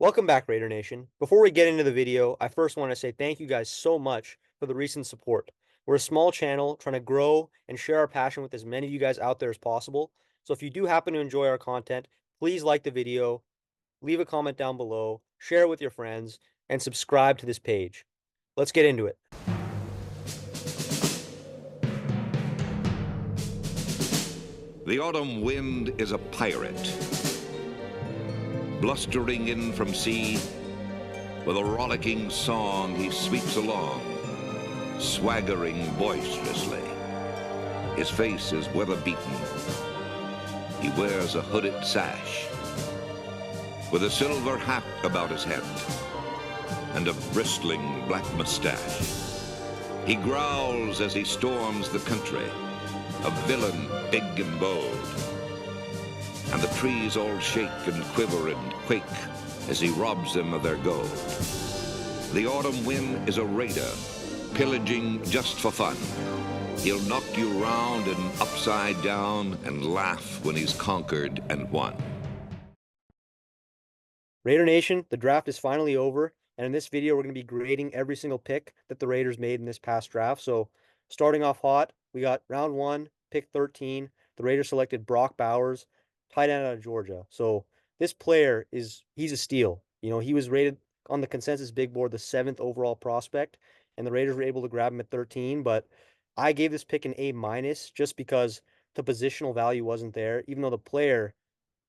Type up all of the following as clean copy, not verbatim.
Welcome back, Raider Nation. Before we get into the video, I first want to say thank you guys so much for the recent support. We're a small channel trying to grow and share our passion with as many of you guys out there as possible. So if you do happen to enjoy our content, please like the video, leave a comment down below, share it with your friends, and subscribe to this page. Let's get into it. The autumn wind is a pirate, blustering in from sea. With a rollicking song, he sweeps along, swaggering boisterously. His face is weather-beaten. He wears a hooded sash, with a silver hat about his head, and a bristling black mustache. He growls as he storms the country, a villain big and bold. And the trees all shake and quiver and quake as he robs them of their gold. The autumn wind is a raider, pillaging just for fun. He'll knock you round and upside down and laugh when he's conquered and won. Raider Nation, the draft is finally over, and in this video, we're going to be grading every single pick that the Raiders made in this past draft. So starting off hot, we got round one, pick 13. The Raiders selected Brock Bowers, tight end out of Georgia. So this player he's a steal. You know, he was rated on the consensus big board the 7th overall prospect, and the Raiders were able to grab him at 13. But I gave this pick an A minus just because the positional value wasn't there, even though the player,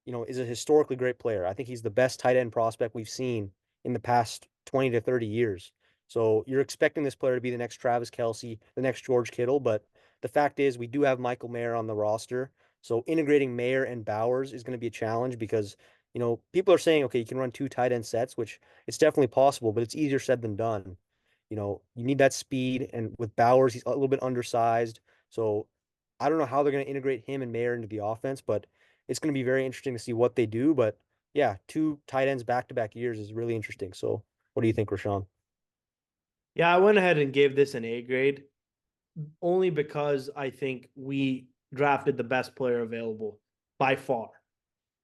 is a historically great player. I think he's the best tight end prospect we've seen in the past 20 to 30 years. So you're expecting this player to be the next Travis Kelce, the next George Kittle, but the fact is we do have Michael Mayer on the roster. So integrating Mayer and Bowers is going to be a challenge because, people are saying, okay, you can run two tight end sets, which it's definitely possible, but it's easier said than done. You need that speed, and with Bowers, he's a little bit undersized. So I don't know how they're going to integrate him and Mayer into the offense, but it's going to be very interesting to see what they do. But yeah, two tight ends back-to-back years is really interesting. So what do you think, Rashawn? Yeah, I went ahead and gave this an A grade only because I think we drafted the best player available by far.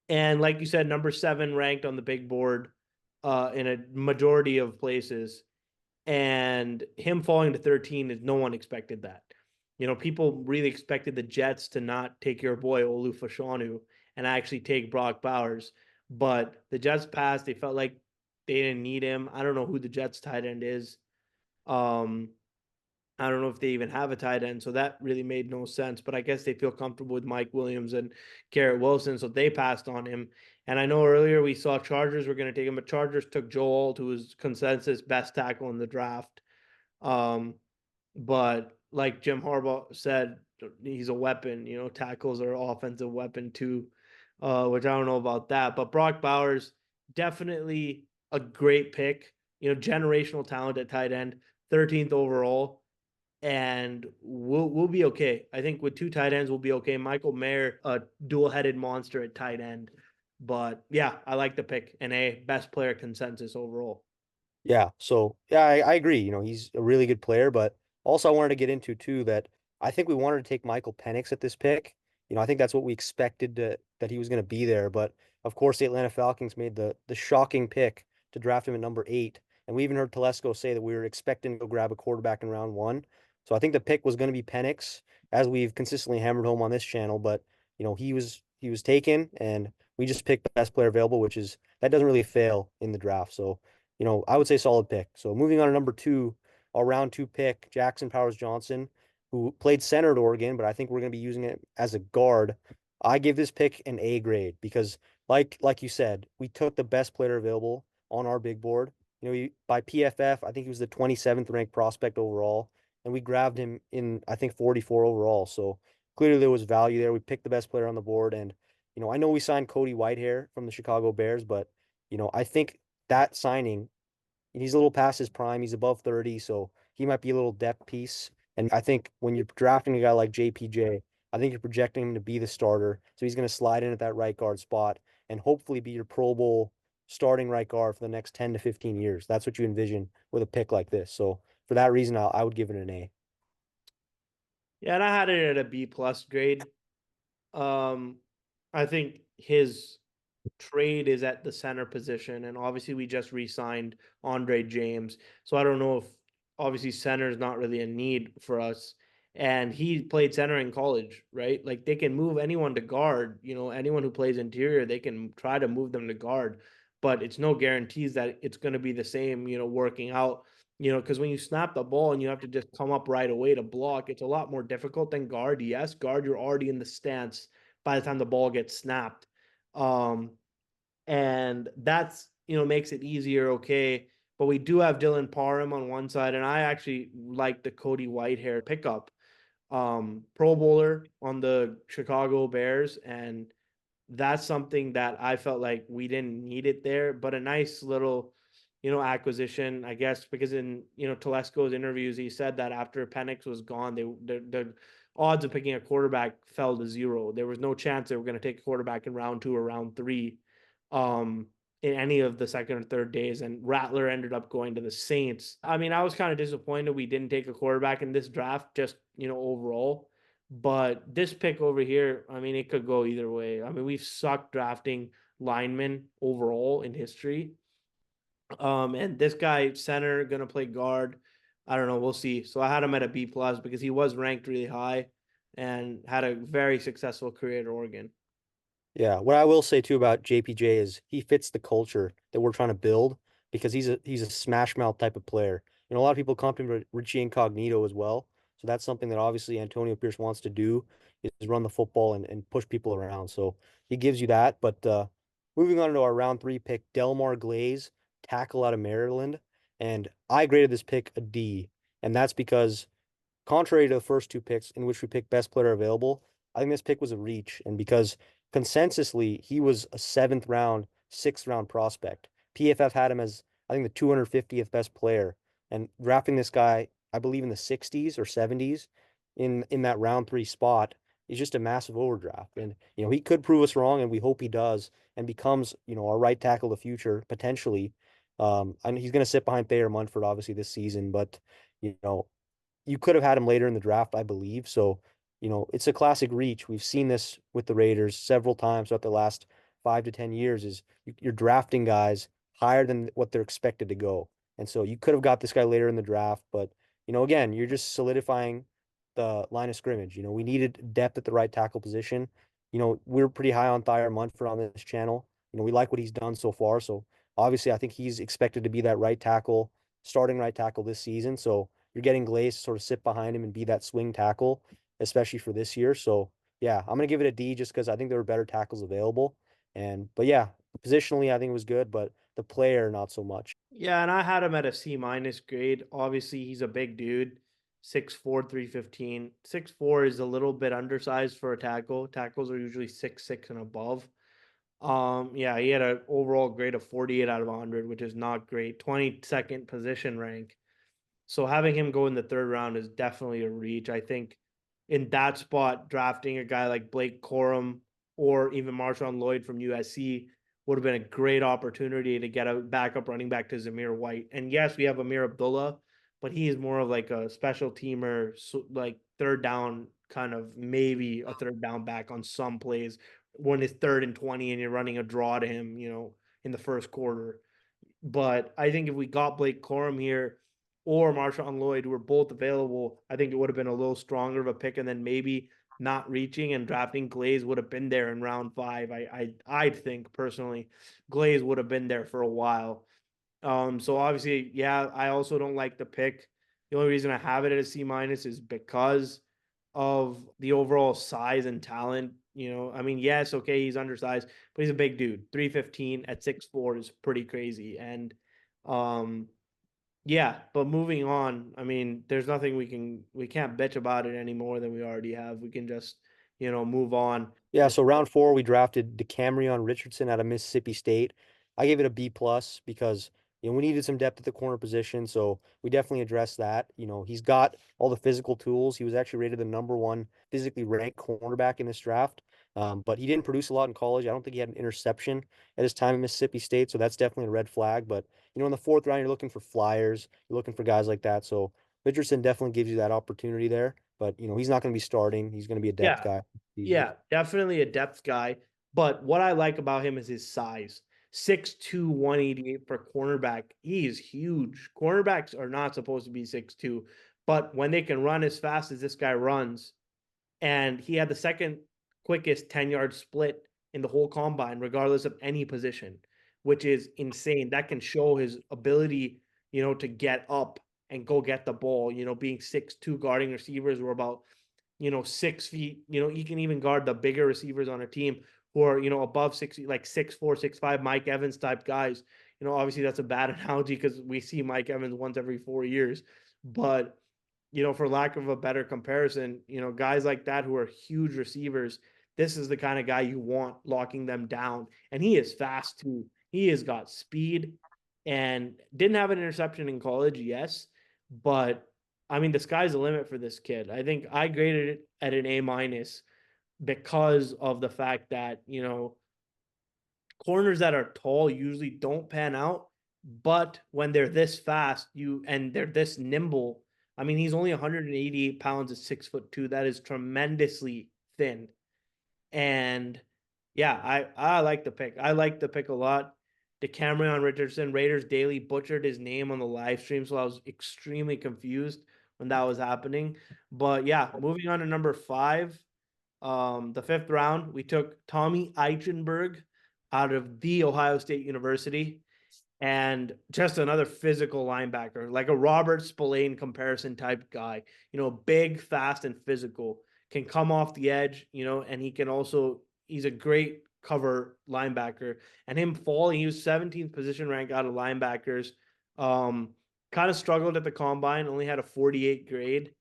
And like you said, number 7 ranked on the big board in a majority of places. And him falling to 13 is no one expected that. People really expected the Jets to not take your boy Olu Fashanu and actually take Brock Bowers. But the Jets passed. They felt like they didn't need him. I don't know who the Jets tight end is. Um, I don't know if they even have a tight end, so that really made no sense. But I guess they feel comfortable with Mike Williams and Garrett Wilson, so they passed on him. And I know earlier we saw Chargers were going to take him, but Chargers took Joe Alt, who was consensus best tackle in the draft. But like Jim Harbaugh said, he's a weapon. Tackles are offensive weapon too, which I don't know about that. But Brock Bowers, definitely a great pick. Generational talent at tight end, 13th overall, and we'll be okay. I think with two tight ends, we'll be okay. Michael Mayer, a dual-headed monster at tight end. But yeah, I like the pick. And a best player consensus overall. Yeah, so yeah, I agree. He's a really good player, but also I wanted to get into too that I think we wanted to take Michael Penix at this pick. I think that's what we expected that he was going to be there. But of course, the Atlanta Falcons made the shocking pick to draft him at number 8. And we even heard Telesco say that we were expecting to go grab a quarterback in round 1. So I think the pick was going to be Penix, as we've consistently hammered home on this channel. But he was taken, and we just picked the best player available, which is that doesn't really fail in the draft. So I would say solid pick. So moving on to number 2, our round 2 pick, Jackson Powers Johnson, who played center at Oregon, but I think we're going to be using it as a guard. I give this pick an A grade because, like you said, we took the best player available on our big board. By PFF, I think he was the 27th ranked prospect overall, and we grabbed him in, I think, 44 overall. So clearly there was value there. We picked the best player on the board, and I know we signed Cody Whitehair from the Chicago Bears, but I think that signing, he's a little past his prime. He's above 30, so he might be a little depth piece. And I think when you're drafting a guy like JPJ, I think you're projecting him to be the starter. So he's going to slide in at that right guard spot and hopefully be your Pro Bowl starting right guard for the next 10 to 15 years. That's what you envision with a pick like this. So for that reason, I would give it an A. Yeah, and I had it at a B plus grade. I think his trade is at the center position, and obviously we just re-signed Andre James. So I don't know if obviously center is not really a need for us. And he played center in college, right? Like they can move anyone to guard, anyone who plays interior, they can try to move them to guard, but it's no guarantees that it's going to be the same, working out, because when you snap the ball and you have to just come up right away to block, it's a lot more difficult than guard. Yes, guard, you're already in the stance by the time the ball gets snapped. Um, and that's makes it easier. Okay, but we do have Dylan Parham on one side, and I actually like the Cody Whitehair pickup, Pro Bowler on the Chicago Bears, and that's something that I felt like we didn't need it there, but a nice little acquisition, I guess, because in Telesco's interviews he said that after Penix was gone, the odds of picking a quarterback fell to zero. There was no chance they were going to take a quarterback in round 2 or round 3, um, in any of the second or third days. And Rattler ended up going to the Saints. I mean, I was kind of disappointed we didn't take a quarterback in this draft, just overall. But this pick over here, I mean, it could go either way. I mean, we've sucked drafting linemen overall in history. And this guy, center, gonna play guard. I don't know. We'll see. So I had him at a B plus because he was ranked really high and had a very successful career at Oregon. Yeah, what I will say too about JPJ is he fits the culture that we're trying to build because he's a smash mouth type of player. A lot of people comp him to Richie Incognito as well. So that's something that obviously Antonio Pierce wants to do is run the football and push people around. So he gives you that. But moving on to our round 3 pick, Delmar Glaze, tackle out of Maryland. And I graded this pick a D. And that's because contrary to the first 2 picks in which we picked best player available, I think this pick was a reach. And because consensusly, he was a 7th round, 6th round prospect. PFF had him as, I think, the 250th best player. And drafting this guy, I believe in the 60s or 70s in that round 3 spot is just a massive overdraft. And, he could prove us wrong, and we hope he does and becomes, our right tackle of the future, potentially. And he's going to sit behind Thayer Munford, obviously, this season. But, you could have had him later in the draft, I believe. So, it's a classic reach. We've seen this with the Raiders several times throughout the last 5 to 10 years is you're drafting guys higher than what they're expected to go. And so you could have got this guy later in the draft, but again, you're just solidifying the line of scrimmage. We needed depth at the right tackle position. We're pretty high on Thayer Munford on this channel. We like what he's done so far. So obviously I think he's expected to be that right tackle, starting right tackle this season. So you're getting Glaze to sort of sit behind him and be that swing tackle, especially for this year. So yeah, I'm gonna give it a D just because I think there were better tackles available. But yeah, positionally I think it was good, but the player not so much. Yeah, and I had him at a C minus grade. Obviously, he's a big dude, 6'4", 315. 6'4" is a little bit undersized for a tackle. Tackles are usually 6'6" and above. Yeah, he had an overall grade of 48 out of 100, which is not great. 22nd position rank. So having him go in the 3rd round is definitely a reach. I think in that spot, drafting a guy like Blake Corum or even Marshawn Lloyd from USC would have been a great opportunity to get a backup running back to Zamir White. And yes, we have Amir Abdullah, but he is more of like a special teamer, so like 3rd down, kind of maybe a 3rd down back on some plays when it's 3rd and 20 and you're running a draw to him, in the 1st quarter. But I think if we got Blake Corum here or Marshawn Lloyd, who were both available, I think it would have been a little stronger of a pick. And then maybe not reaching and drafting Glaze would have been there in round 5. I think personally, Glaze would have been there for a while. So obviously, yeah, I also don't like the pick. The only reason I have it at a C minus is because of the overall size and talent. I mean, yes, okay, he's undersized, but he's a big dude. 315 at 6'4" is pretty crazy. And um yeah, but moving on, I mean, there's nothing we can't bitch about it any more than we already have. We can just, move on. Yeah, so round 4 we drafted DeCamerion Richardson out of Mississippi State. I gave it a B plus because we needed some depth at the corner position, so we definitely addressed that. He's got all the physical tools. He was actually rated the #1 physically ranked cornerback in this draft. But he didn't produce a lot in college. I don't think he had an interception at his time at Mississippi State, so that's definitely a red flag. But in the 4th round, you're looking for flyers, you're looking for guys like that. So Richardson definitely gives you that opportunity there. But he's not going to be starting. He's going to be a depth Yeah, guy. yeah, definitely a depth guy. But what I like about him is his size. 6'2", 188 for cornerback. He is huge. Cornerbacks are not supposed to be 6'2", but when they can run as fast as this guy runs, and he had the second quickest 10-yard split in the whole combine, regardless of any position, which is insane. That can show his ability, to get up and go get the ball, being 6'2", guarding receivers were about, 6 feet. He can even guard the bigger receivers on a team who are, above 6 feet, like 6'4", 6'5", Mike Evans type guys. Obviously that's a bad analogy because we see Mike Evans once every 4 years. But for lack of a better comparison, guys like that who are huge receivers, this is the kind of guy you want locking them down. And he is fast too. He has got speed and didn't have an interception in college, yes. But I mean, the sky's the limit for this kid. I think I graded it at an A- because of the fact that, corners that are tall usually don't pan out. But when they're this fast, and they're this nimble, I mean, he's only 188 pounds at 6'2". That is tremendously thin. And yeah, I like the pick. I like the pick a lot. DeCamerion Richardson, Raiders Daily butchered his name on the live stream, so I was extremely confused when that was happening. But yeah, moving on to number 5. The 5th round, we took Tommy Eichenberg out of the Ohio State University, and just another physical linebacker, like a Robert Spillane comparison type guy, big, fast, and physical, can come off the edge, and he's a great cover linebacker. And him falling, he was 17th position rank out of linebackers. Kind of struggled at the combine, only had a 48 grade,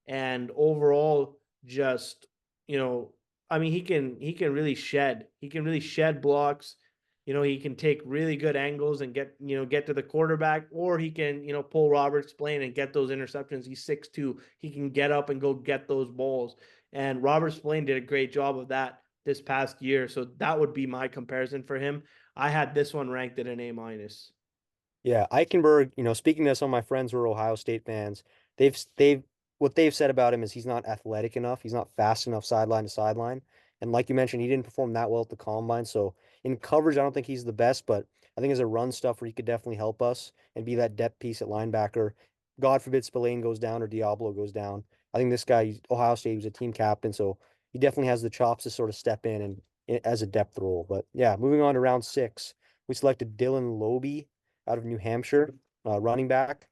and overall just, I mean, he can really shed. He can really shed blocks. He can take really good angles and get to the quarterback, or he can, pull Robert Spillane and get those interceptions. He's 6'2". He can get up and go get those balls. And Robert Spillane did a great job of that this past year. So that would be my comparison for him. I had this one ranked at an A-. Yeah, Eichenberg, speaking to some of my friends who are Ohio State fans, they've what they've said about him is he's not athletic enough, he's not fast enough sideline to sideline. And like you mentioned, he didn't perform that well at the combine. So in coverage, I don't think he's the best, but I think as a run stuffer, he could definitely help us and be that depth piece at linebacker. God forbid Spillane goes down or Diablo goes down. I think this guy, Ohio State, was a team captain, so he definitely has the chops to sort of step in and as a depth role. But yeah, moving on to round 6, we selected Dylan Lobey out of New Hampshire, running back.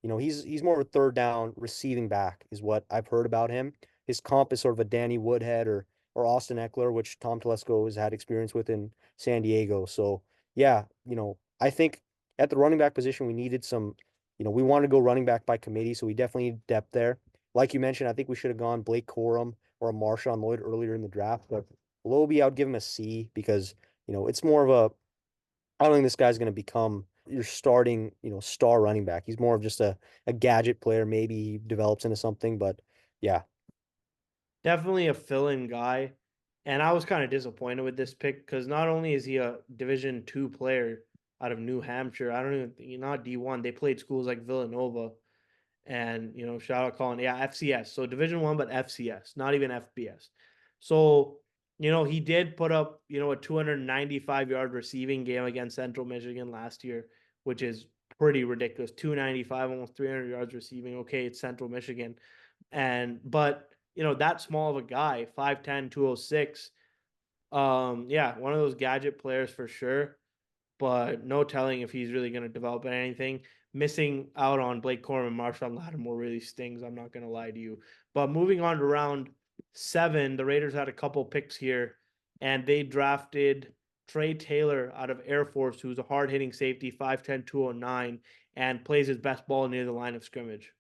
He's more of a third down receiving back, is what I've heard about him. His comp is sort of a Danny Woodhead or Austin Eckler, which Tom Telesco has had experience with in San Diego. So yeah, I think at the running back position we needed some, we wanted to go running back by committee, so we definitely need depth there. Like you mentioned, I think we should have gone Blake Corum or a Marshawn Lloyd earlier in the draft, but Lobey, I would give him a C because, it's more of a I don't think this guy's going to become your starting, star running back. He's more of just a gadget player. Maybe he develops into something, but yeah. Definitely a fill-in guy. And I was kind of disappointed with this pick because not only is he a Division II player out of New Hampshire, I don't even think not D1. They played schools like Villanova and shout out Colin. Yeah, FCS. So Division 1, but FCS, not even FBS. So, he did put up, a 295-yard receiving game against Central Michigan last year, which is pretty ridiculous. 295, almost 300 yards receiving. Okay, it's Central Michigan. But that small of a guy, 5'10", 206. Yeah, one of those gadget players for sure, but no telling if he's really going to develop anything. Missing out on Blake Corum and Marshawn Lattimore really stings. I'm not going to lie to you. But moving on to round 7, the Raiders had a couple picks here, and they drafted Trey Taylor out of Air Force, who's a hard-hitting safety, 5'10", 209, and plays his best ball near the line of scrimmage.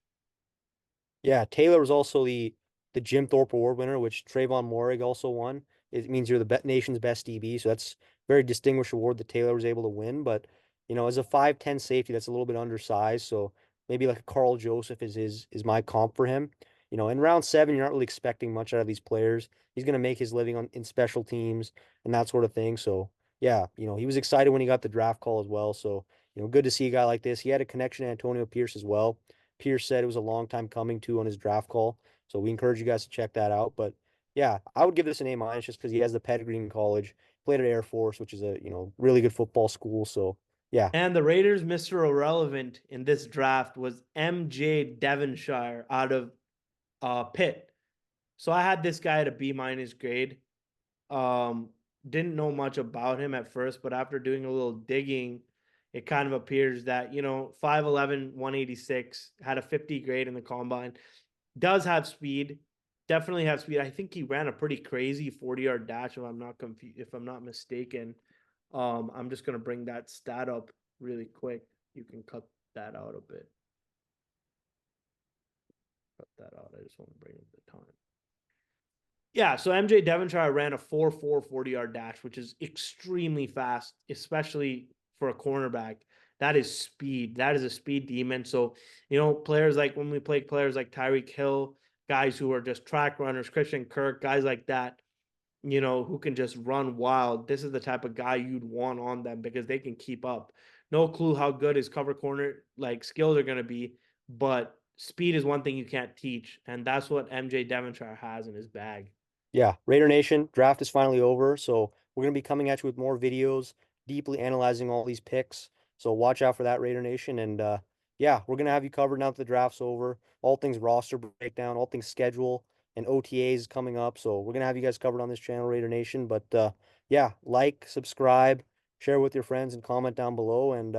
Yeah, Taylor was also the Jim Thorpe Award winner, which Trayvon Moehrig also won. It means you're the nation's best DB, so that's a very distinguished award that Taylor was able to win. But as a 5'10" safety, that's a little bit undersized. So maybe like a Carl Joseph is my comp for him. In round 7, you're not really expecting much out of these players. He's going to make his living in special teams and that sort of thing. So yeah, he was excited when he got the draft call as well. So good to see a guy like this. He had a connection to Antonio Pierce as well. Pierce said it was a long time coming too on his draft call. So we encourage you guys to check that out. But yeah, I would give this an A- just because he has the pedigree in college. played at Air Force, which is a, really good football school. So yeah. And the Raiders' Mr. Irrelevant in this draft was MJ Devonshire out of Pitt. So I had this guy at a B minus grade. Um, didn't know much about him at first, but after doing a little digging, it kind of appears that, 5'11, 186, had a 50 grade in the combine, does have speed, definitely have speed. I think he ran a pretty crazy 40-yard dash, if I'm not if I'm not mistaken. I'm just gonna bring that stat up really quick. You can cut that out a bit. Cut that out. I just want to bring up the time. Yeah, so MJ Devonshire ran a 4.4 40-yard dash, which is extremely fast, especially for a cornerback. That is speed. That is a speed demon. So, players like when we play players like Tyreek Hill, guys who are just track runners, Christian Kirk, guys like that, who can just run wild. This is the type of guy you'd want on them because they can keep up. No clue how good his cover corner skills are going to be, but speed is one thing you can't teach, and that's what MJ Devonshire has in his bag. Yeah, Raider Nation, draft is finally over, so we're going to be coming at you with more videos, deeply analyzing all these picks. So watch out for that, Raider Nation. And yeah, we're going to have you covered now that the draft's over. All things roster breakdown, all things schedule, and OTAs coming up. So we're going to have you guys covered on this channel, Raider Nation. But yeah, like, subscribe, share with your friends, and comment down below. And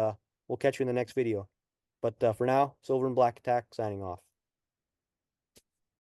we'll catch you in the next video. But for now, Silver and Black Attack signing off.